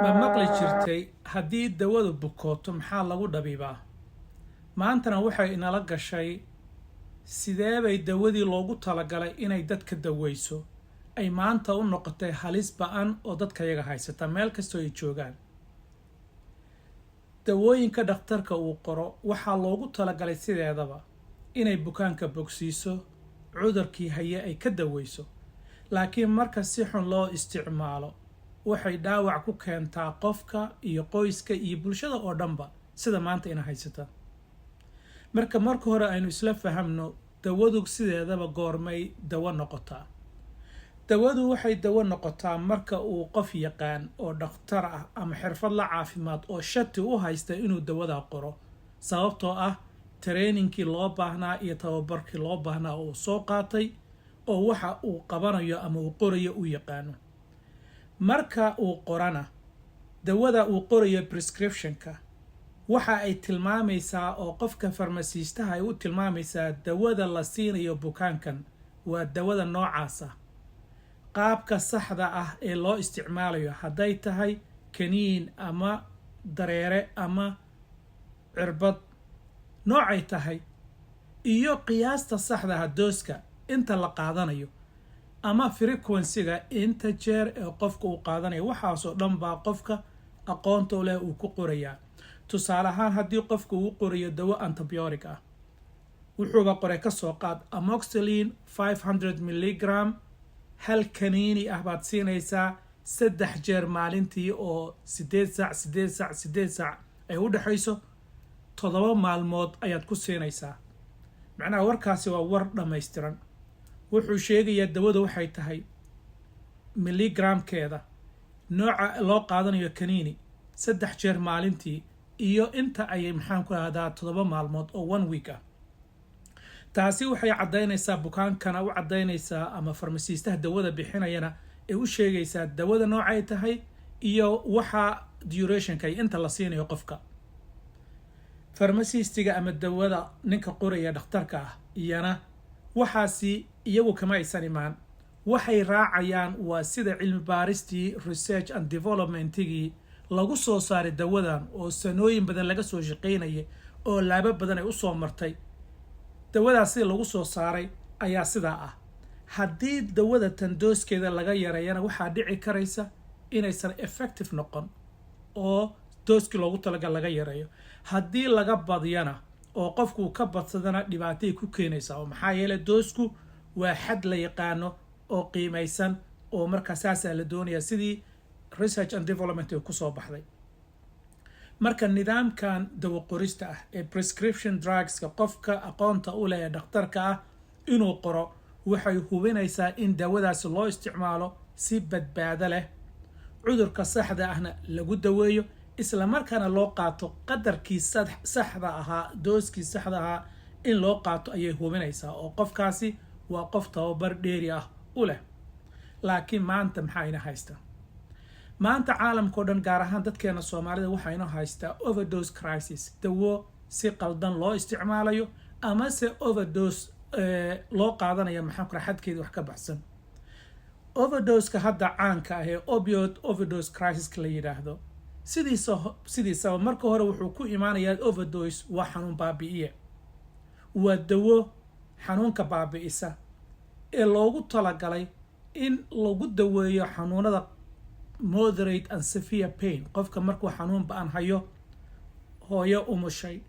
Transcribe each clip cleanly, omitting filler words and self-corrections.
ma maqli jirtay haddii dawadu bukooto maxaa lagu dhabiibaa? maantana waxay inala gashay sidee bay dawadii loogu talagalay inay dadka daweyso ay maanta u noqotay halis ba-an oo dadka yaga haysata meel kastoo ay joogaan. dawooyinka dhakhtarka uu qoro waxaa loogu talagalay sideedaba inay bukaanka bogsiiso, cudurkii haye ay ka daweyso, laakiin marka si xun loo isticmaalo waxay dhaawac ku keentaa qofka iyo qoyska iyo bulshada oo dhanba sida maanta ina haysata. marka hore aynu isla fahamno dawadu sideedaba goormay dawo noqotaa. dawadu waxay dawo noqotaa marka uu qof yaqaan oo dhakhtar ah ama xirfad la caafimaad oo shati u haysta inuu dawada qoro, sababtoo ah trainingkii loo baahnaa iyo tababarkii loo baahnaa uu soo qaatay oo waxa uu qabanayo ama uu qorayo u yaqaano. marka uu qorana dawada uu qorayo prescriptionka waxa ay tilmaamaysaa oo qofka farmasiistaha ay u tilmaamaysaa dawada la siinayo bukaankan waa dawada noocaasa, qaabka saxda ah ee loo isticmaalayo, hadday tahay kaniin ama dareere ama cirbad noocay tahay, iyo qiyaasta saxda ah dooska inta la qaadanayo ama frequency-ga inta jeer ee qofka uu qaadanayo. waxaasoo dhan baa qofka aqoonta leh uu ku qorayaa. tusaale ahaan haddii qofka uu qorayo dawo antibiotic ah, wuxuuba qoray ka soo qaad amoxicillin 500 milligram, hal kaniini ah baad siinaysaa 3 jeer maalintii oo 8 saac ay u dhaxayso 7 maalmood ayaad ku siinaysaa. macnaha warkaasi waa war dhammaystiran. wuxuu sheegayaa dawada waxay tahay milligramkeeda, nooca loo qaadanayo kaniini 3 jeer maalintii, iyo inta ay maxaan ku ahdaa 7 maalmood oo 1 week ah. taasi waxay caddaynaysaa bukaankana u caddaynaysaa ama farmasiistaha dawada bixinayana ay u sheegaysaa dawada noocay tahay iyo waxa durationka iyo inta la siinayo qofka. farmasiistiga ama dawada ninka qoraya dhakhtarka ah iyana waxaasi iyagu kama aysan imaan, waxay raacayaan waa sida cilmi baaristii research and developmentigii lagu soo saaray dawadan oo sanooyin badan laga soo shaqaynayay oo laabo badan ay usoo martay. dawadaasi lagu soo saaray ayaa sidaa ah. haddii dawada tan dooskeeda laga yareeyana waxaa dhici karaysa inaysan effective noqon oo dooskii loogu talagal laga yareeyo. haddii laga badiyana oo qofku ka badsadana dhibaatay ku keenaysaa, oo maxaa yeelay doosku waa xad la yaqaano oo qiimaysan oo markaa saasaa la doonayaa sidii research and development ku soo baxday. marka nidaamkan dawo qorista ah ee prescription drugska qofka aqoonta u leh dhakhtarka ah inuu qoro waxay hubinaysaa in dawadaasi loo isticmaalo si badbaado leh, cudurka saxda ahna lagu daweeyo, isla markaana loo qaato qadarkii saxda ahaa, dooskii saxda ahaa in loo qaato ayay hubinaysaa. oo qofkaasi waa qof tababar dheeri ah u leh. laakiin maanta maxaa ina haysta? maanta caalamkao dhan gaar ahaan dadkeena soomaalida waxaa inoo haystaa overdose crisis, dawo si qaldan loo isticmaalayo ama se overdose loo qaadanayo maxaa kula xadkeeda wax ka baxsan. overdoseka hadda caanka ah ee opioid overdose crisis la yidhaahdo sidiisaba marka hore wuxuu ku imaanayaa overdose waa xanuun baabi'iye, waa dawo xanuunka baabi'isa ee loogu talagalay in lagu daweeyo xanuunada moderate and severe pain. qofka markuu xanuun ba-an hayo, hooyo umushay,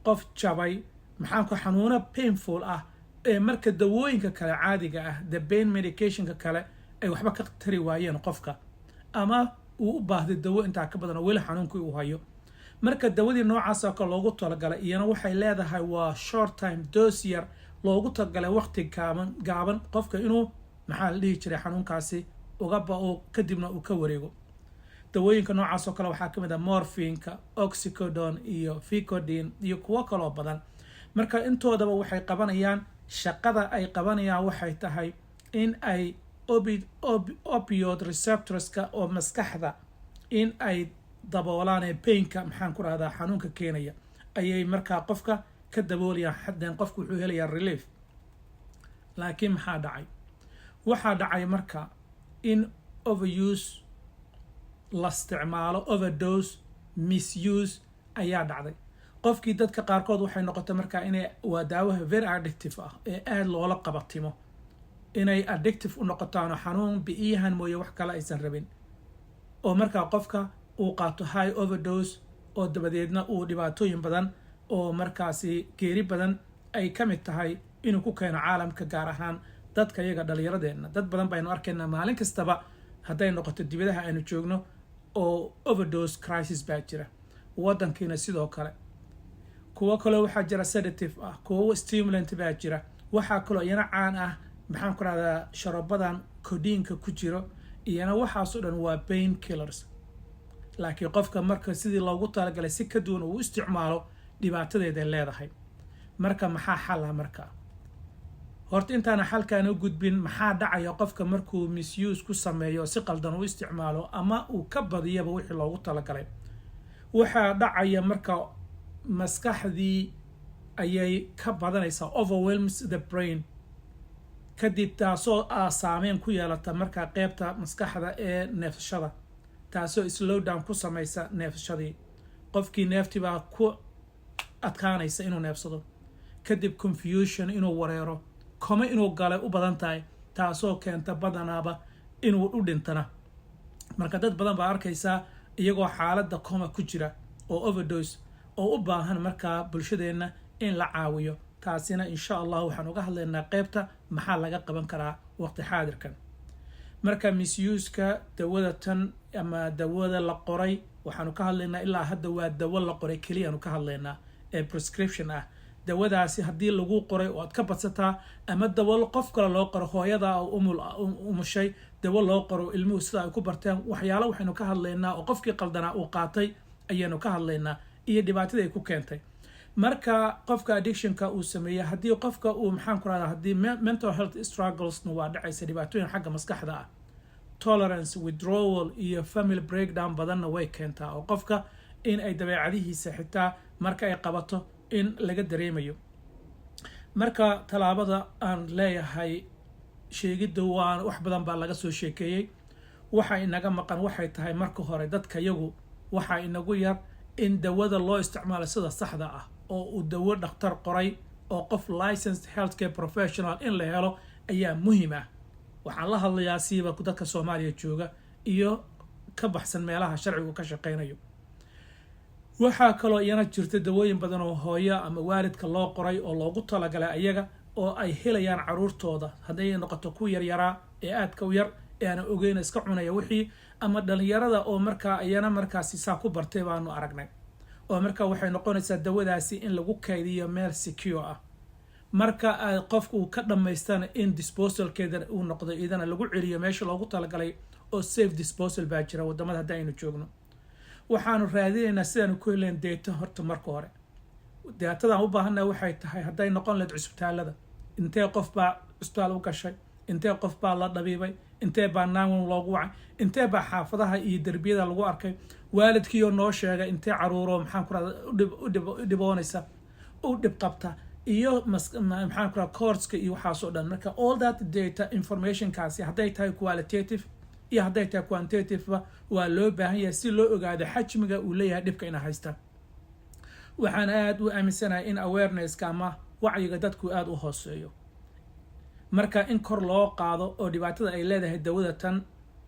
qof jabay, maxaanku xanuuno painful ah ee marka dawooyinka kale caadiga ah the pain medicationka kale ay waxba ka tari waayeen qofka, ama uu u baahday dawo intaa ka badan oo weli xanuunkii uu hayo. marka dawadii noocaas oo kale loogu talagalay iyana waxay leedahay waa short time dose yar, loogu talagalay waqti gaaban qofka inuu maxaa la dhihi jiray xanuunkaasi uga bao kadibna uu ka wareego. dawooyinka noocaas oo kale waxaa ka mid ah morphinka, oxycodone iyo vicodin iyo kuwo kaloo badan. marka intoodaba waxay qabanayaan shaqada ay qabanayaan waxay tahay in ay opioid receptorska oo maskaxda in ay daboolaan ee painka maxaan ku rahdaa xanuunka keenaya ayay markaa qofka ka daboolayaan. haddeen qofku wuxuu helayaa relief. laakiin maxaa dhacay? waxaa dhacay marka in overuse la isticmaalo, overdose, misuse ayaa dhacday. qofkii dadka qaarkood waxay noqotay markaa inay waa daawaha very addictive ah ee aad loola qabatimo, inay addictive u noqotaan xanuun bi'iyahan mooye wax kale aysan rabin, oo markaa qofka uu qaato high overdose oo dabadeedna uu dhibaatooyin badan oo markaasi geeri badan ay ka mid tahay inuu ku keeno caalamka, gaar ahaan dadka iyaga dhallinyaradeenna. dad badan baynu arkaynaa maalin kastaba hadday noqoto dibadaha aynu joogno oo overdose crisis baa jira, waddankiina sidoo kale. kuwo kaloo waxaa jira sedative ah, kuwo stimulant baa jira. waxaa kaloo iyana caan ah maxaan ku rahdaa sharabadan codiinka ku jiro, iyana waxaasoo dhan waa pain killers. laakiin qofka marka sidii loogu talagalay si ka duwan uu isticmaalo dhibaatadeeday leedahay. marka maxaa xal ah marka? horta intaana xalkaan u gudbin, maxaa dhacaya qofka markuu misuse ku sameeyo, si qaldan u isticmaalo ama uu ka badiyaba wixii loogu talagalay? waxaa dhacaya marka maskaxdii ayay ka badanaysaa, overwhelms the brain. kadib taasoo saameyn ku yeelata markaa qeybta maskaxda ee neefsashada, taasoo slowdown ku samaysa neefsashadii. qofkii neeftii baa ku adkaanaysa inuu neefsado, kadib confusion inuu wareero, koma inuu galay u badan tahay, taasoo keenta badanaaba inuu u dhintana. marka dad badan baa arkaysaa iyagoo xaaladda koma ku jira oo overdose, oo u baahan markaa bulshadeenna in la caawiyo. taasina insha allah waxaan uga hadlaynaa qeybta maxaa laga qaban karaa waqti xaadirkan. marka misuseka dawada tan ama dawada la qoray, waxaanu ka hadlaynaa ilaa hadda waa dawo la qoray keliyaanu ka hadlaynaa ee prescription ah. dawadaasi haddii lagu qoray oo aad ka badsataa, ama dawo qof kale loo qoro, hooyada oo umushay dawo loo qoro ilmuhu sida ay ku barteen, waxyaalo waxaynu ka hadlaynaa oo qofkii qaldanaa uu qaatay ayaanu ka hadlaynaa iyo dhibaatada ay ku keentay. marka qofka addictionka uu sameeyay, haddii qofka uu maxaan ku rahdaa haddii mental health strugglesna waa dhacaysa, dhibaatooyin xagga maskaxda ah, tolerance, withdrawal iyo family breakdown badanna way keentaa, oo qofka in ay dabeecadihiisa xitaa marka ay qabato in laga dareemayo. marka tallaabada aan leeyahay sheegidda waa wax badan baa laga soo sheekeeyey. waxa inaga maqan waxay tahay marka hore dadka yagu waxaa inagu yar in dawada loo isticmaalo sida saxda ah, oo uu dawo dhakhtar qoray oo qof licensed healthcare professional in la helo ayaa muhiim ah. waxaan la hadlayaa siiba dadka Soomaaliya jooga iyo ka baxsan meelaha sharcigu ka shaqeynayo. waxaa kaloo iyana jirta dawooyin badan oo hooyo ama waalidka loo qoray oo loogu talagalay ayaga, oo ay helayaan caruurtooda hadday noqoto ku yaryaraa ee aadka u yar ee aan ogeyn iska cunaya wixii, ama dhalinyarada oo markaa iyana markaasi saa ku bartay baanu aragnay. oo markaa waxay noqonaysaa dawadaasi in lagu kaydiyo meel secure ah. marka ay qofku ka dhamaystaan in disposalkeeda uu noqdo idana lagu celiyo meesha loogu talagalay, oo safe disposal baa jira wadamada hadda aynu joogno. waxaanu raadinaynaa sidaan ku heleen data. horta marka hore daatadaan u baahannahay waxay tahay hadday noqon lahayd cusbitaalada, intee qof baa cusbitaal u gashay, intee qof baa la dhabiibay, intee baa naawan loogu wacay, intee baa xaafadaha iyo derbiyada lagu arkay, waalidkiioo noo sheegay intee caruuro maxaan ku rahdaa u dhiboonaysa, u dhib qabta, iyo maxaan ku rahdaa courska iyo waxaasoo dhan. marka all that data informationkaasi hadday tahay qualitative iyo hadday tahay quantitative waa loo baahan yahay si loo ogaado xajmiga uu leeyahay dhibka ina haysta. waxaan aad u aaminsanahay in awareness-ka ama wacyiga dadku aad u hooseeyo. marka in kor loo qaado oo dhibaatada ay leedahay dawada tan,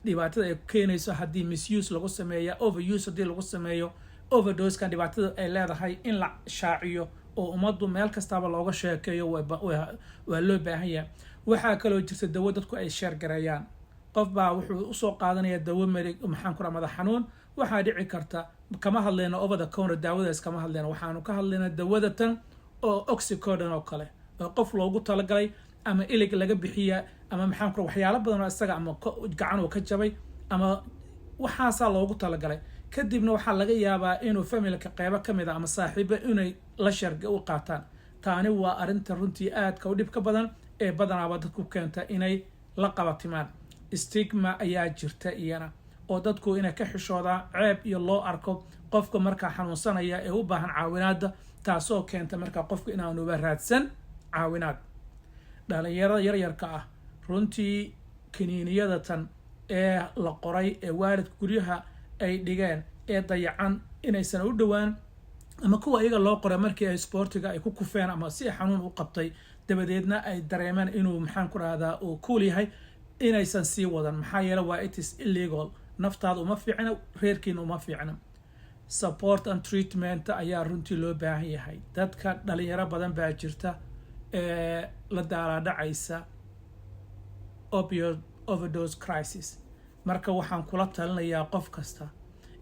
dhibaatada ay keenayso haddii misuse lagu sameeyo, overuse haddii lagu sameeyo, overdose-kan dhibaatada ay leedahay in la shaaciyo oo ummaddu meel kastaba looga sheekeeyo waa loo baahan yahay. waxaa kaloo jirta dawo dadku ay sheergareeyaan. qof baa wuxuu usoo qaadanaya dawo maxaan ku rahaa madax xanuun, waxaa dhici karta kama hadlayno over the counter daawadaas, kama hadlayno, waxaanu ka hadlaynaa dawada tan oo oxycodone oo kale oo qof loogu talagalay ama ilig laga bixiya, ama maxaan ku waxyaalo badan oo isaga ama gacan uu ka jabay ama waxaasaa loogu talagalay. kadibna waxaa laga yaabaa inuu familka qeybo ka mid a ama saaxiibo inay la sharga u qaataan. taani waa arrinta runtii aadka u dhibka badan ee badanaaba dadku keenta inay la qabatimaan. stigma ayaa jirta iyana, oo dadku inay ka xishoodaan, ceeb iyo loo arko qofka markaa xanuunsanaya ee u baahan caawinaada, taasoo keenta markaa qofku inaanuba raadsan caawinaad. dhalinyarada yaryarka ah runtii kiniiniyada tan ee la qoray ee waalidka guryaha ay dhigeen ee dayacan inaysan u dhowaan ama kuwa iyaga loo qoray markii ay sportiga ay ku kufeen ama si xanuun u qabtay dabadeedna ay dareemeen inuu maxaan ku rahdaa uu cool yahay inaysan sii wadan maxaa yeelay waa it is illegal naftaada uma fiicna reerkiina uma fiicna support and treatment ayaa runtii loo baahan yahay dadka dhalinyaro badan baa jirta ee la daaladhacaysa opioid overdose crisis marka waxaan kula talinayaa qof kasta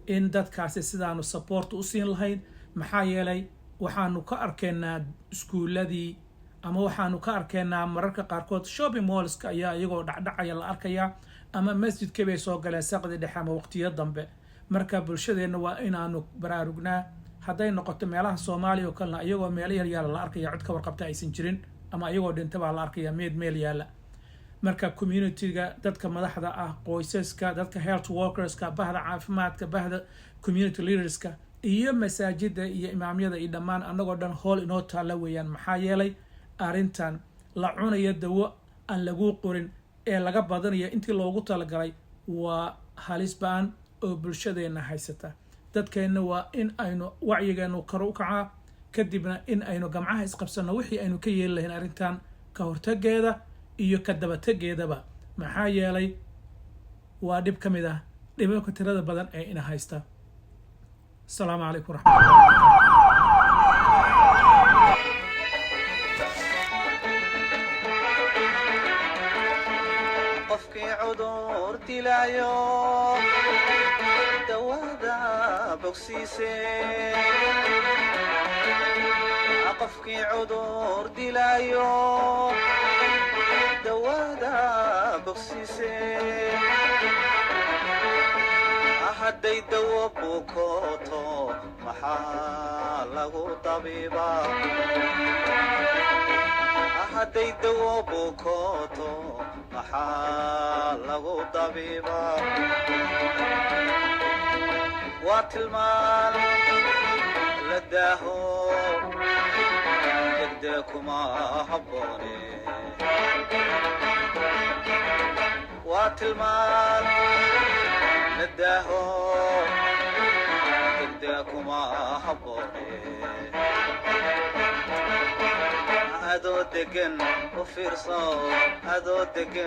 in dadkaasi sidaanu support u siin lahayn maxaa yeelay waxaanu ka arkaynaa iskuuladii ama waxaanu ka arkaynaa mararka qaarkood shopping mallska ayaa iyagoo dhacdhacaya la arkayaa ama masjidka bay soo galeen saqdi dhexe ama waqtiyo dambe marka bulshadeenna waa inaanu baraarugnaa hadday noqoto meelaha Soomaaliya oo kalena iyagoo meel yar yaala la arkaya cid ka warqabta aysan jirin ama iyagoo dhinta baa la arkaya meel yaala marka communityga dadka madaxda ah qoysaska dadka health workerska bahda caafimaadka bahda community leaderska iyo masaajida iyo imaamyada iyo dhammaan anagoo dhan hool inoo taala weeyaan maxaa yeelay arintan la cunayo dawo aan lagu qorin ee laga badanayo intii loogu talagalay waa halis baan oo bulshadeena haysata dadkeena waa in aynu wacyigeenu kor u kacaa kadibna in aynu gamcaha isqabsano wixii aynu ka yeeli lahayn arintan ka hortageeda iyo ka dabatageedaba maxaa yeelay waa dhib ka mid ah dhibabka tirada badan ee ina haysta السلام عليكم ورحمة الله وبركاته قفكي عذور تلايو دوادا بوكسيسي قفكي عذور تلايو دوادا بوكسيسي hadday dawo bukoto maxaa lagu tabiiba hadday dawo bukoto maxaa lagu tabiiba waa tilmaan la daaho degdeg kuma habboone waa tilmaan نداهو دقداكما حبوني هادو دقن وفرصو هادو دقن